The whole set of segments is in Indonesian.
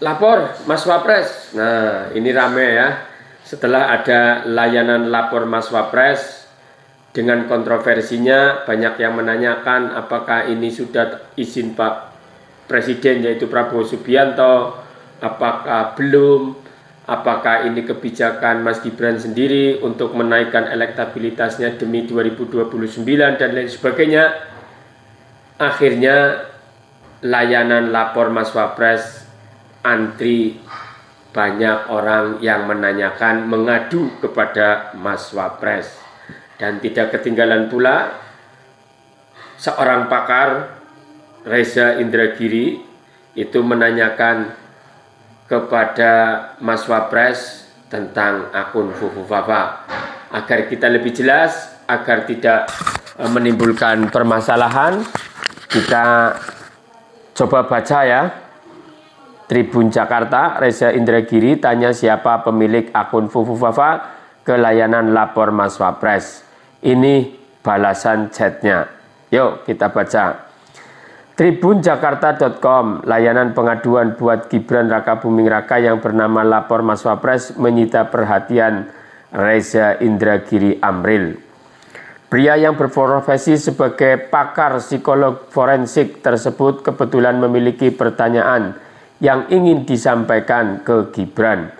Lapor Mas Wapres. Nah, ini rame ya. Setelah ada layanan lapor Mas Wapres dengan kontroversinya, banyak yang menanyakan apakah ini sudah izin Pak Presiden yaitu Prabowo Subianto, apakah belum, apakah ini kebijakan Mas Gibran sendiri untuk menaikkan elektabilitasnya demi 2029 dan lain sebagainya. Akhirnya layanan lapor Mas Wapres antri, banyak orang yang menanyakan, mengadu kepada Mas Wapres. Dan tidak ketinggalan pula seorang pakar, Reza Indragiri, itu menanyakan kepada Mas Wapres tentang akun Fufufafa. Agar kita lebih jelas, agar tidak menimbulkan permasalahan, kita coba baca ya. Tribun Jakarta, Reza Indragiri tanya siapa pemilik akun Fufufafa ke layanan lapor Mas Wapres. Ini balasan chatnya. Yuk kita baca. Tribunjakarta.com, layanan pengaduan buat Gibran Raka Buming Raka yang bernama Lapor Mas Wapres menyita perhatian Reza Indragiri Amril. Pria yang berprofesi sebagai pakar psikolog forensik tersebut kebetulan memiliki pertanyaan yang ingin disampaikan ke Gibran.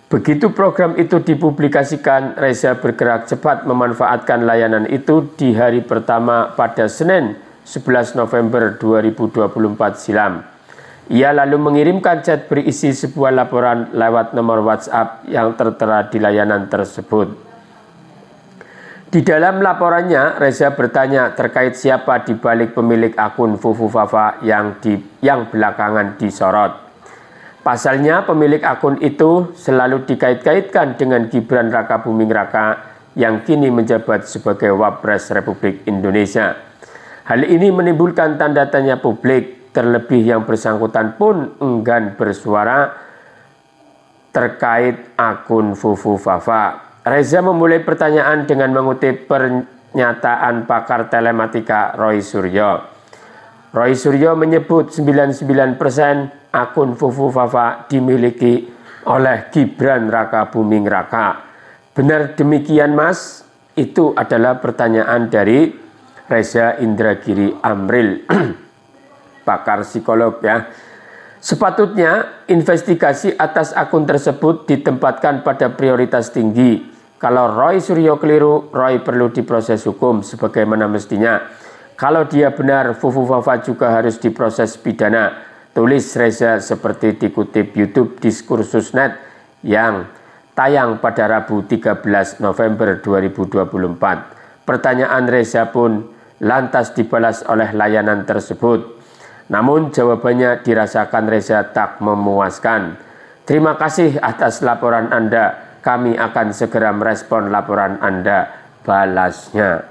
Begitu program itu dipublikasikan, Reza bergerak cepat memanfaatkan layanan itu di hari pertama pada Senin 11 November 2024 silam. Ia lalu mengirimkan chat berisi sebuah laporan lewat nomor WhatsApp yang tertera di layanan tersebut. Di dalam laporannya, Reza bertanya terkait siapa di balik pemilik akun Fufufafa yang belakangan disorot. Pasalnya, pemilik akun itu selalu dikait-kaitkan dengan Gibran Raka Buming Raka yang kini menjabat sebagai Wapres Republik Indonesia. Hal ini menimbulkan tanda tanya publik, terlebih yang bersangkutan pun enggan bersuara terkait akun Fufufafa. Reza memulai pertanyaan dengan mengutip pernyataan pakar telematika Roy Suryo. Roy Suryo menyebut 99% akun Fufufafa dimiliki oleh Gibran Raka Buming Raka. Benar demikian Mas? Itu adalah pertanyaan dari Reza Indragiri Amril, pakar psikolog ya. Sepatutnya investigasi atas akun tersebut ditempatkan pada prioritas tinggi. Kalau Roy Suryo keliru, Roy perlu diproses hukum sebagaimana mestinya. Kalau dia benar, Fufufafa juga harus diproses pidana. Tulis Reza seperti dikutip YouTube Diskursus.net yang tayang pada Rabu 13 November 2024. Pertanyaan Reza pun lantas dibalas oleh layanan tersebut. Namun jawabannya dirasakan Reza tak memuaskan. Terima kasih atas laporan Anda. Kami akan segera merespon laporan Anda, balasnya.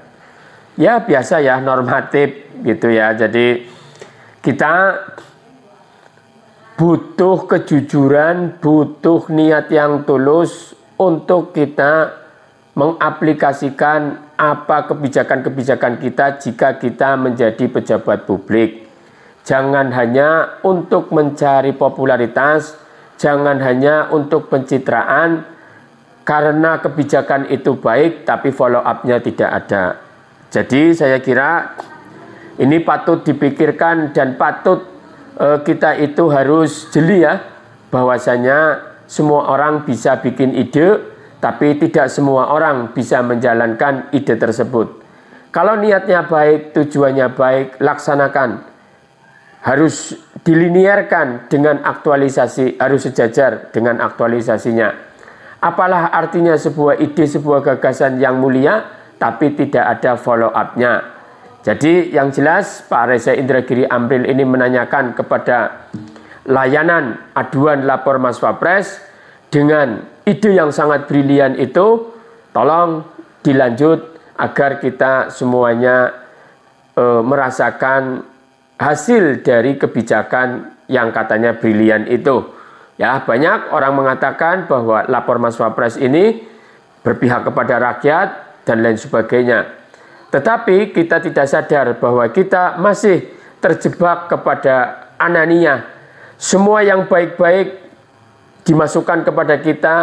Ya biasa ya, normatif gitu ya. Jadi kita butuh kejujuran, butuh niat yang tulus untuk kita mengaplikasikan apa kebijakan-kebijakan kita jika kita menjadi pejabat publik. Jangan hanya untuk mencari popularitas, jangan hanya untuk pencitraan, karena kebijakan itu baik tapi follow up-nya tidak ada. Jadi saya kira ini patut dipikirkan dan patut kita itu harus jeli ya, bahwasanya semua orang bisa bikin ide tapi tidak semua orang bisa menjalankan ide tersebut. Kalau niatnya baik, tujuannya baik, laksanakan. Harus diliniarkan dengan aktualisasi, harus sejajar dengan aktualisasinya. Apalah artinya sebuah ide, sebuah gagasan yang mulia, tapi tidak ada follow up-nya. Jadi yang jelas Pak Reza Indragiri Amril ini menanyakan kepada layanan aduan lapor Mas Wapres dengan ide yang sangat brilian itu, tolong dilanjut agar kita semuanya merasakan hasil dari kebijakan yang katanya brilian itu. Ya, banyak orang mengatakan bahwa lapor Mas Wapres ini berpihak kepada rakyat dan lain sebagainya. Tetapi kita tidak sadar bahwa kita masih terjebak kepada anania, Semua yang baik-baik dimasukkan kepada kita,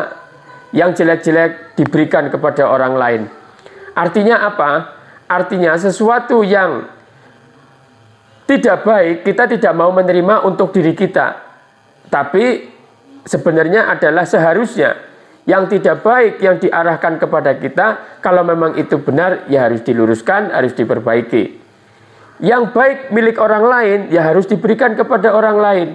yang jelek-jelek diberikan kepada orang lain. Artinya apa? Artinya sesuatu yang tidak baik kita tidak mau menerima untuk diri kita. Tapi sebenarnya adalah seharusnya yang tidak baik yang diarahkan kepada kita, kalau memang itu benar ya harus diluruskan, harus diperbaiki. Yang baik milik orang lain ya harus diberikan kepada orang lain.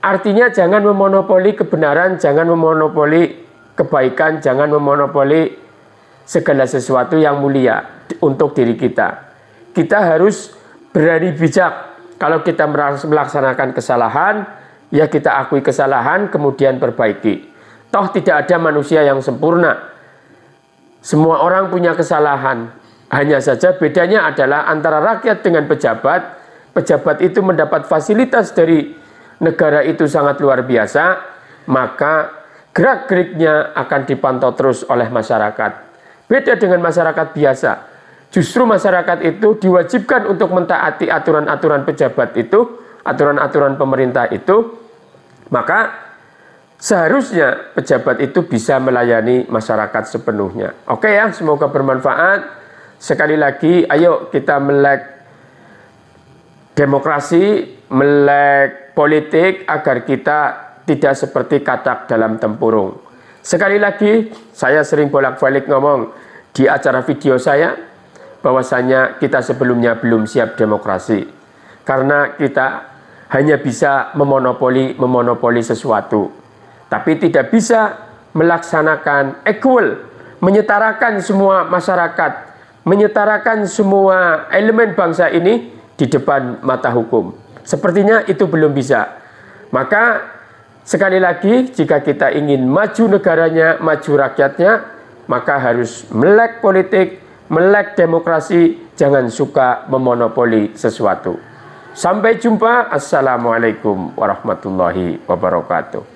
Artinya jangan memonopoli kebenaran, jangan memonopoli kebaikan, jangan memonopoli segala sesuatu yang mulia untuk diri kita. Kita harus berani bijak. Kalau kita melaksanakan kesalahan, ya kita akui kesalahan, kemudian perbaiki. Toh tidak ada manusia yang sempurna. Semua orang punya kesalahan. Hanya saja bedanya adalah antara rakyat dengan pejabat. Pejabat itu mendapat fasilitas dari negara itu sangat luar biasa, maka gerak-geriknya akan dipantau terus oleh masyarakat. Beda dengan masyarakat biasa. Justru masyarakat itu diwajibkan untuk mentaati aturan-aturan pejabat itu, aturan-aturan pemerintah itu, maka seharusnya pejabat itu bisa melayani masyarakat sepenuhnya. Oke ya, semoga bermanfaat. Sekali lagi, ayo kita melek demokrasi, melek politik agar kita tidak seperti katak dalam tempurung. Sekali lagi, saya sering bolak-balik ngomong di acara video saya, bahwasanya kita sebelumnya belum siap demokrasi. Karena kita hanya bisa memonopoli sesuatu. Tapi tidak bisa melaksanakan equal, menyetarakan semua masyarakat, menyetarakan semua elemen bangsa ini di depan mata hukum. Sepertinya itu belum bisa. Maka sekali lagi, jika kita ingin maju negaranya, maju rakyatnya, maka harus melek politik, melek demokrasi, jangan suka memonopoli sesuatu. Sampai jumpa. Assalamualaikum warahmatullahi wabarakatuh.